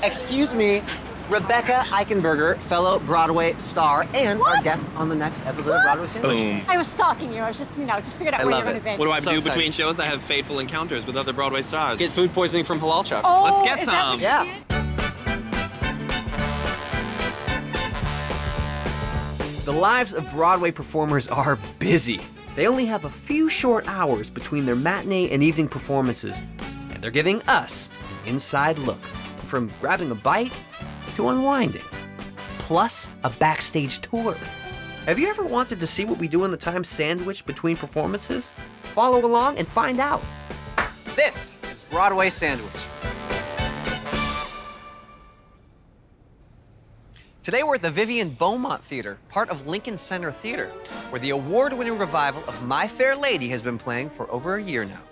Excuse me, Rebecca Eichenberger, fellow Broadway star, and our guest on the next episode of Broadway Sandwich. Boom. I was stalking you. I was just, just figured out I where love you're going it. to be. What do I So do excited. between shows? I have fateful encounters with other Broadway stars. Get food poisoning from halal chucks. Oh, Let's get is that what some. you Yeah. did? The lives of Broadway performers are busy. They only have a few short hours between their matinee and evening performances, and they're giving us an inside look, from grabbing a bite to unwinding, plus a backstage tour. Have you ever wanted to see what we do in the time sandwich between performances? Follow along and find out. This is Broadway Sandwich. Today we're at the Vivian Beaumont Theater, part of Lincoln Center Theater, where the award-winning revival of My Fair Lady has been playing for over a year now.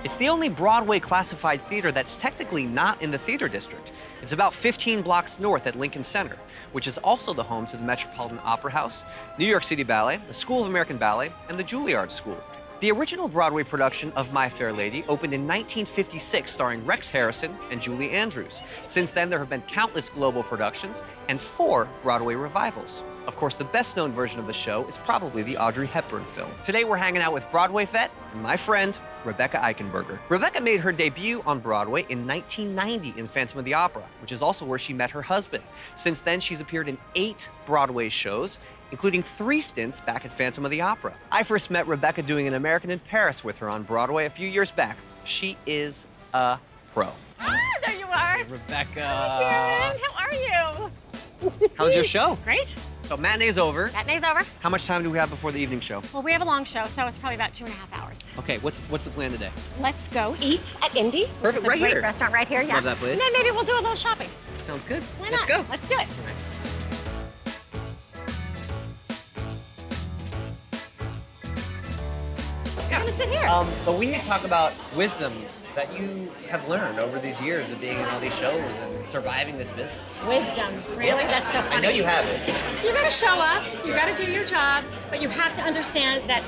It's the only Broadway classified theater that's technically not in the theater district. It's about 15 blocks north at Lincoln Center, which is also the home to the Metropolitan Opera House, New York City Ballet, the School of American Ballet, and the Juilliard School. The original Broadway production of My Fair Lady opened in 1956, starring Rex Harrison and Julie Andrews. Since then, there have been countless global productions and 4 Broadway revivals. Of course, the best-known version of the show is probably the Audrey Hepburn film. Today, we're hanging out with Broadway vet and my friend, Rebecca Eichenberger. Rebecca made her debut on Broadway in 1990 in Phantom of the Opera, which is also where she met her husband. Since then, she's appeared in 8 Broadway shows, including 3 stints back at Phantom of the Opera. I first met Rebecca doing An American in Paris with her on Broadway a few years back. She is a pro. Ah, there you are. Rebecca. Karen, how are you? How's your show? Great. So matinee's over. Matinee's over. How much time do we have before the evening show? Well, we have a long show, so it's probably about 2.5 hours. Okay, what's the plan today? Let's go eat at Indy. Which Perfect, is a right great here. restaurant right here. Yeah. Love that place. And then maybe we'll do a little shopping. Sounds good. Why Let's not? go. Let's do it. All right. We're gonna sit here. But we need to talk about wisdom that you have learned over these years of being in all these shows and surviving this business. Wisdom. Really? That's so funny. I know you have it. You gotta show up, you gotta do your job, but you have to understand that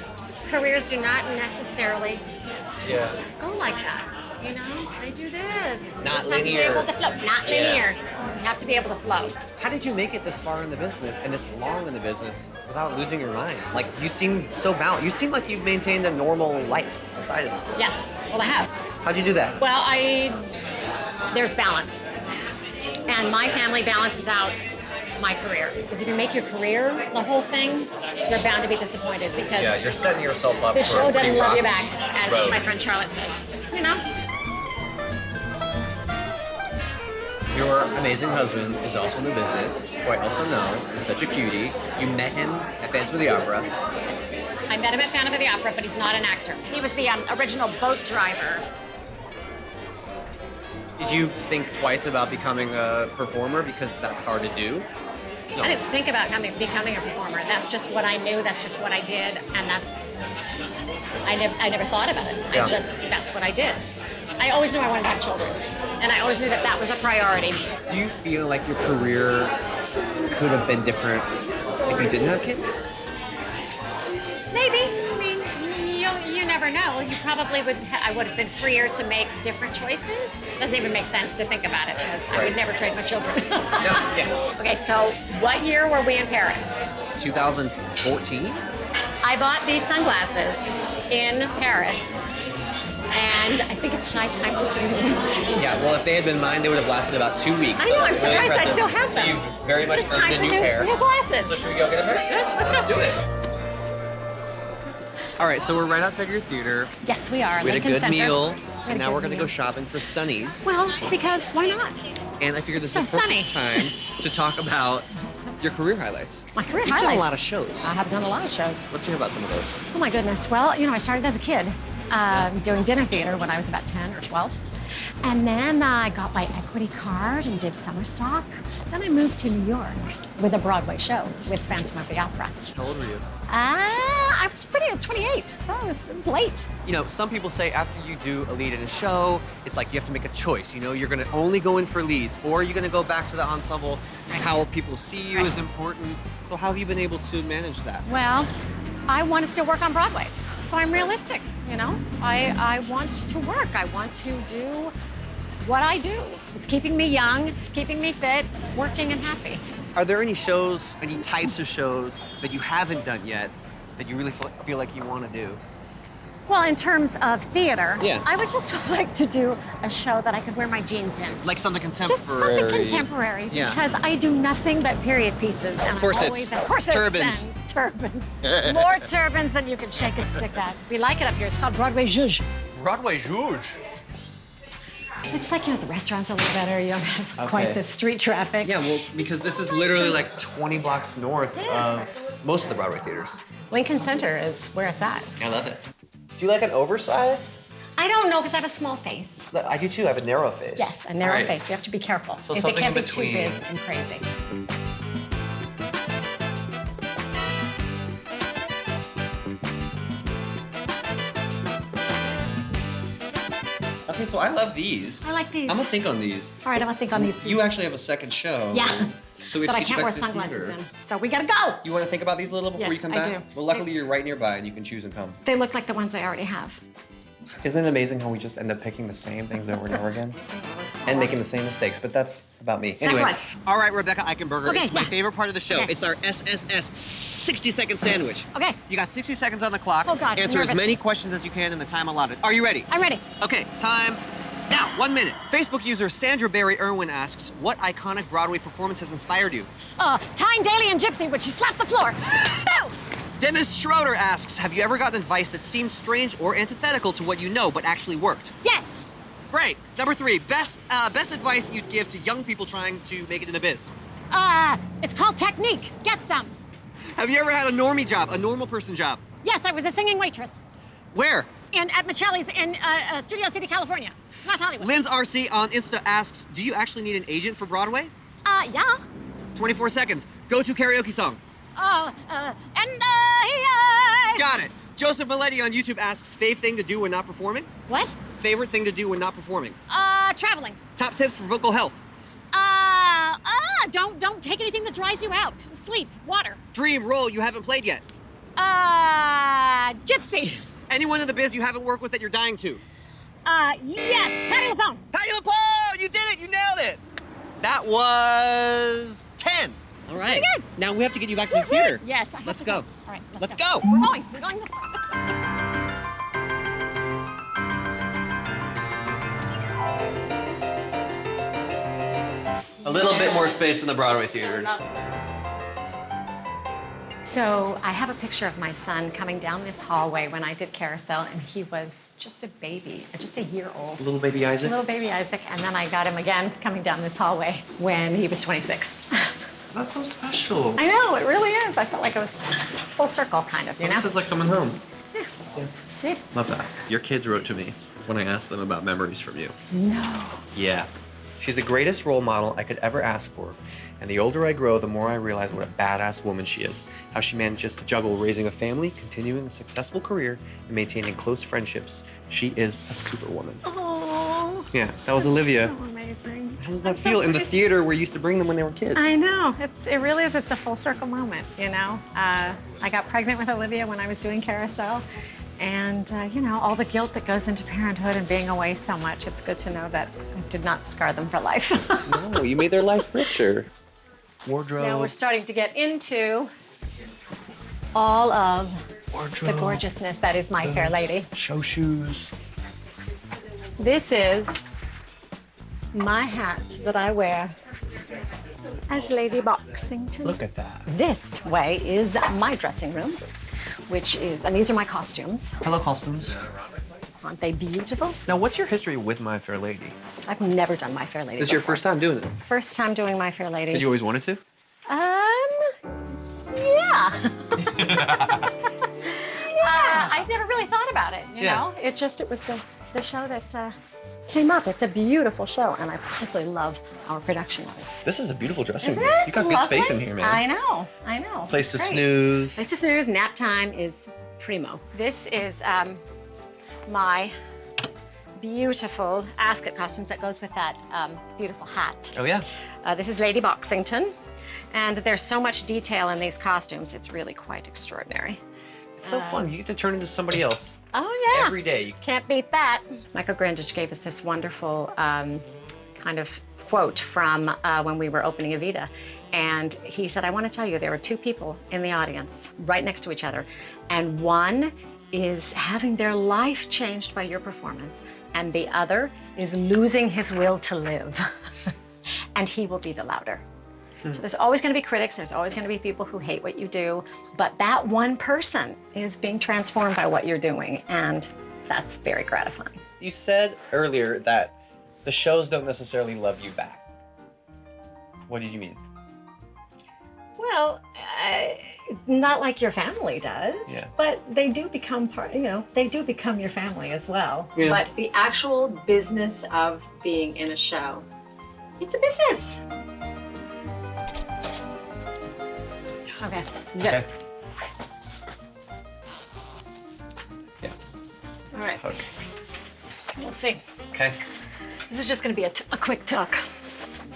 careers do not necessarily go like that. You know, they do this. You Not just have to be linear. able to flow. Not Yeah. linear. You have to be able to flow. How did you make it this far in the business and this long in the business without losing your mind? Like, you seem so balanced. You seem like you've maintained a normal life inside of this. Yes. Well, I have. How'd you do that? Well, there's balance. And my family balances out my career. Because if you make your career the whole thing, you're bound to be disappointed because Yeah, you're setting yourself up the for show a pretty doesn't love you rocky back, as road. my friend Charlotte says. You know? Your amazing husband is also in the business, who I also know is such a cutie. You met him at Phantom of the Opera. I met him at Phantom of the Opera, but he's not an actor. He was the original boat driver. Did you think twice about becoming a performer because that's hard to do? No. I didn't think about becoming a performer. That's just what I knew. That's just what I did, and I never thought about it. Yeah. That's what I did. I always knew I wanted to have children, and I always knew that was a priority. Do you feel like your career could have been different if you didn't have kids? Maybe. I mean, you never know. You probably would. I would have been freer to make different choices. Doesn't even make sense to think about it because I would never trade my children. Yeah. Okay, so what year were we in Paris? 2014? I bought these sunglasses in Paris, and I think it's high time for some new ones. Yeah, well, if they had been mine, they would have lasted about 2 weeks. I know, I'm that's really surprised I impressive. still have them. So you've very much It's earned time a for new pair. new glasses. So should we go get a pair? Yeah, let's go. do it. All right, so we're right outside your theater. Yes, we are. We had a Lincoln good Center. meal, We had and a now good we're gonna go meal. shopping for Sunny's. Well, because why not? And I figured this So is a perfect sunny. time to talk about your career highlights. My career You've highlights. done a lot of shows. I have done a lot of shows. Let's hear about some of those. Oh my goodness. Well, I started as a kid doing dinner theater when I was about 10 or 12. And then I got my equity card and did summer stock. Then I moved to New York with a Broadway show with Phantom of the Opera. How old were you? I was pretty at 28, so it was late. You know, some people say after you do a lead in a show, it's like you have to make a choice. You know, you're gonna only go in for leads, or you're gonna go back to the ensemble. Right. How people see you Right. is important. So how have you been able to manage that? Well, I want to still work on Broadway, so I'm realistic. you know? I want to work. I want to do what I do. It's keeping me young, it's keeping me fit, working and happy. Are there any shows, any types of shows that you haven't done yet that you really feel like you want to do? Well, in terms of theater, Yeah. I would just like to do a show that I could wear my jeans in. Like something contemporary? Just something contemporary, Yeah. because I do nothing but period pieces. And Corsets, I'm always corsets turbans. and turbans. More turbans than you can shake and stick at. We like it up here. It's called Broadway Zhuzh. Broadway Zhuzh. It's like, the restaurants are a little better. You don't have quite the street traffic. Yeah, well, because this is literally like 20 blocks north of most of the Broadway theaters. Lincoln Center is where it's at. I love it. Do you like an oversized? I don't know, because I have a small face. I do too. I have a narrow face. Yes, a narrow All right. face. You have to be careful. So It something can't in be too between. big and crazy. Okay, so I love these. I like these. I'm gonna think on these. All right, I'm gonna think on these two. You actually have a second show. Yeah. So we have But to I get you can't wear back to the sunglasses theater. in. So we gotta go. You want to think about these a little before Yes, you come I back? do. Well, luckily you're right nearby and you can choose and come. They look like the ones I already have. Isn't it amazing how we just end up picking the same things over and over again? And making the same mistakes, but that's about me. Anyway. right. All right, Rebecca Eichenberger. Okay, it's my yeah. favorite part of the show. Okay. It's our SSS 60-second sandwich. Okay. You got 60 seconds on the clock. Oh, God, I'm Answer as nervous. many questions as you can in the time allotted. Are you ready? I'm ready. Okay, time now. 1 minute. Facebook user Sandra Barry Irwin asks, what iconic Broadway performance has inspired you? Tyne Daly and Gypsy, but she slapped the floor. No! Dennis Schroeder asks, have you ever gotten advice that seemed strange or antithetical to what you know but actually worked? Yes. Great. Number 3, best advice you'd give to young people trying to make it in the biz. It's called technique. Get some. Have you ever had a normie job, a normal person job? Yes, I was a singing waitress. Where? At Michelli's in Studio City, California. North Hollywood. Lynn's RC on Insta asks, do you actually need an agent for Broadway? Yeah. 24 seconds. Go to karaoke song. Got it. Joseph Maletti on YouTube asks, fave thing to do when not performing? What? Favorite thing to do when not performing? Traveling. Top tips for vocal health. Don't take anything that dries you out. Sleep, water. Dream role you haven't played yet. Gypsy. Anyone in the biz you haven't worked with that you're dying to? Yes, Patti LuPone. Patti LuPone! You did it! You nailed it! That was 10. All right. Pretty good. Now we have to get you back to the theater. Yes, I have Let's to go. All right, Let's go. We're going. We're going this way. A little bit more space in the Broadway theaters. So I have a picture of my son coming down this hallway when I did Carousel, and he was just a baby, just a year old. Little baby Isaac. Little baby Isaac, and then I got him again coming down this hallway when he was 26. That's so special. I know, it really is. I felt like it was full circle, kind of, you know? This is like coming home. Yeah. Love that. Your kids wrote to me when I asked them about memories from you. No. Yeah. She's the greatest role model I could ever ask for. And the older I grow, the more I realize what a badass woman she is. How she manages to juggle raising a family, continuing a successful career, and maintaining close friendships. She is a superwoman. Oh. Yeah, that was Olivia. So amazing. How does that feel in the theater where you used to bring them when they were kids? I know. It really is. It's a full circle moment, you know? I got pregnant with Olivia when I was doing Carousel. And, you know, all the guilt that goes into parenthood and being away so much, it's good to know that I did not scar them for life. No, you made their life richer. Wardrobe. Now we're starting to get into all of Wardrobe. the gorgeousness that is My Fair Lady. Show shoes. This is my hat that I wear as Lady Boxington. Look at that. This way is my dressing room, which is, and these are my costumes. Hello, costumes. Aren't they beautiful? Now, what's your history with My Fair Lady? I've never done My Fair Lady This is your before. first time doing it. First time doing My Fair Lady. Did you always wanted to? Yeah. I never really thought about it, you know? It was the show that came up. It's a beautiful show, and I particularly love our production of it. This is a beautiful dressing Isn't room. it? You got good Lovely? space in here, man. I know. Place to Great. snooze. Place to snooze, nap time is primo. This is my beautiful Ascot costumes that goes with that beautiful hat. Oh, yeah. This is Lady Boxington, and there's so much detail in these costumes. It's really quite extraordinary. It's so fun. You get to turn into somebody else Oh, yeah. every day. Can't beat that. Michael Grandich gave us this wonderful kind of quote from when we were opening Evita. And he said, I want to tell you, there are two people in the audience right next to each other. And one is having their life changed by your performance. And the other is losing his will to live. And he will be the louder. So there's always going to be critics, there's always going to be people who hate what you do, but that one person is being transformed by what you're doing, and that's very gratifying. You said earlier that the shows don't necessarily love you back. What did you mean? Well, not like your family does, Yeah. but they do become they do become your family as well. Yeah. But the actual business of being in a show, it's a business. Okay, zip. Okay. Yeah. All right, Hook. we'll see. Okay. This is just gonna be a quick tuck.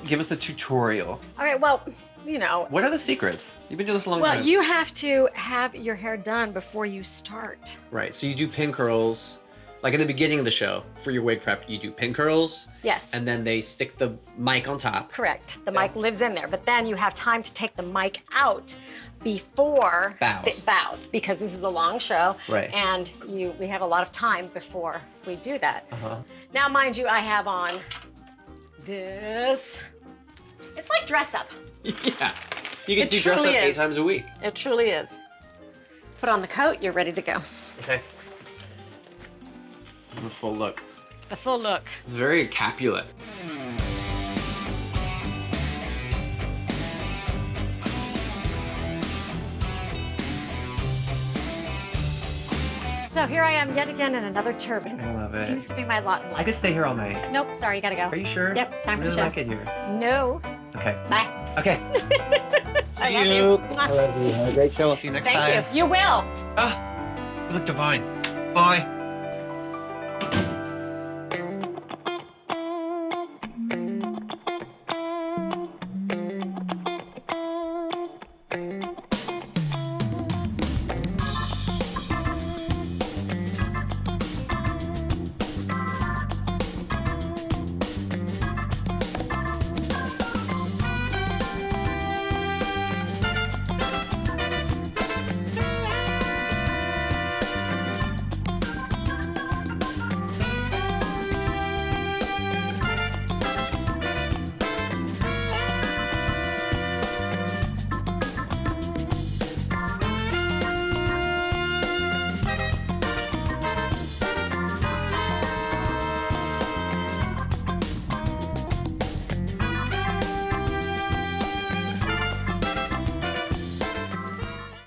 Give us the tutorial. All right, well, What are the secrets? You've been doing this a long well, time. you have to have your hair done before you start. Right. So you do pin curls. Like in the beginning of the show, for your wig prep, you do pin curls, Yes. and then they stick the mic on top. Correct. The Yeah. mic lives in there, but then you have time to take the mic out before Bows. the bows, because this is a long show, Right. and we have a lot of time before we do that. Uh-huh. Now, mind you, I have on this. It's like dress up. Yeah. You can It do dress up truly 8 is. times a week. It truly is. Put on the coat, you're ready to go. Okay. The full look. The full look. It's very Capulet. So here I am yet again in another turban. I love it. Seems to be my lot in I life. could stay here all night. Nope, sorry, you gotta go. Are you sure? Yep, time I for the really show. like it here. No. Okay. Bye. Okay. I love you. I love you. Have a great show. I'll see you next time. Thank you. You will. Ah, you look divine. Bye.